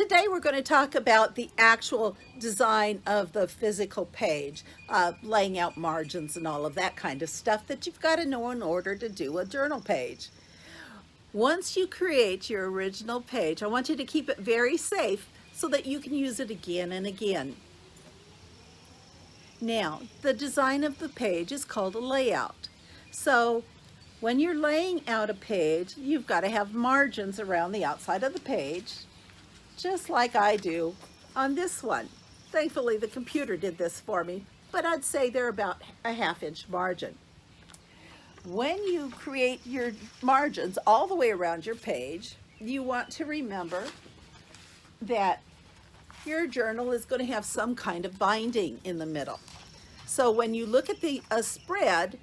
Today we're going to talk about the actual design of the physical page, laying out margins and all of that kind of stuff that you've got to know in order to do a journal page. Once you create your original page, I want you to keep it very safe so that you can use it again and again. Now, the design of the page is called a layout. So when you're laying out a page, you've got to have margins around the outside of the page, just like I do on this one. Thankfully, the computer did this for me, but I'd say they're about a ½ inch margin. When you create your margins all the way around your page, you want to remember that your journal is going to have some kind of binding in the middle. So when you look at the spread,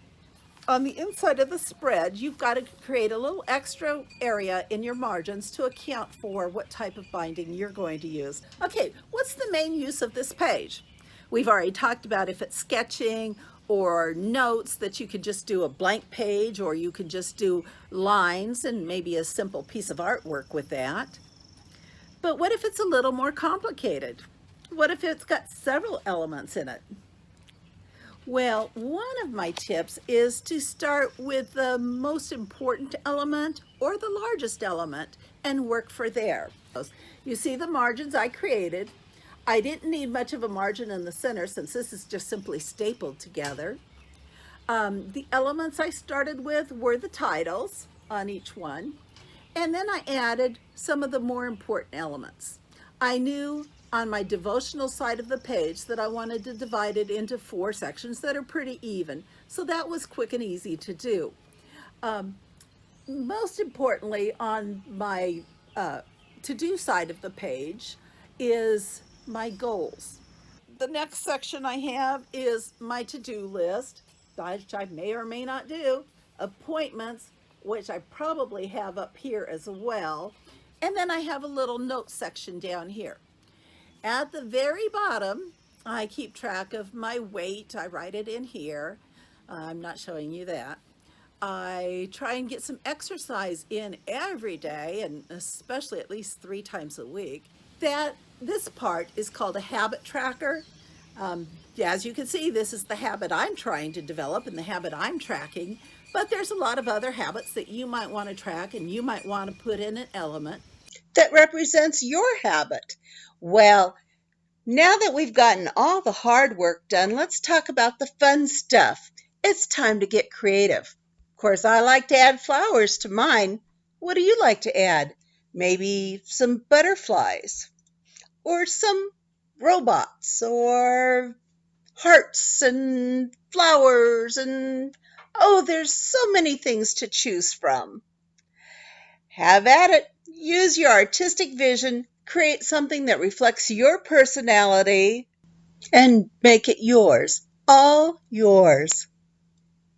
on the inside of the spread, you've got to create a little extra area in your margins to account for what type of binding you're going to use. Okay, what's the main use of this page? We've already talked about if it's sketching or notes, that you could just do a blank page, or you could just do lines and maybe a simple piece of artwork with that. But what if it's a little more complicated? What if it's got several elements in it? Well, one of my tips is to start with the most important element or the largest element and work for there. You see the margins I created. I didn't need much of a margin in the center since this is just simply stapled together. The elements I started with were the titles on each one, and then I added some of the more important elements. I knew on my devotional side of the page that I wanted to divide it into 4 sections that are pretty even, so that was quick and easy to do. Most importantly, on my to-do side of the page is my goals. The next section I have is my to-do list, which I may or may not do, appointments, which I probably have up here as well, and then I have a little note section down here. At the very bottom, I keep track of my weight. I write it in here. I'm not showing you that. I try and get some exercise in every day, and especially at least 3 times a week. This part is called a habit tracker. As you can see, this is the habit I'm trying to develop and the habit I'm tracking, but there's a lot of other habits that you might want to track, and you might want to put in an element that represents your habit. Well, now that we've gotten all the hard work done, let's talk about the fun stuff. It's time to get creative. Of course, I like to add flowers to mine. What do you like to add? Maybe some butterflies, or some robots, or hearts and flowers, and oh, there's so many things to choose from. Have at it. Use your artistic vision, create something that reflects your personality, and make it yours, all yours.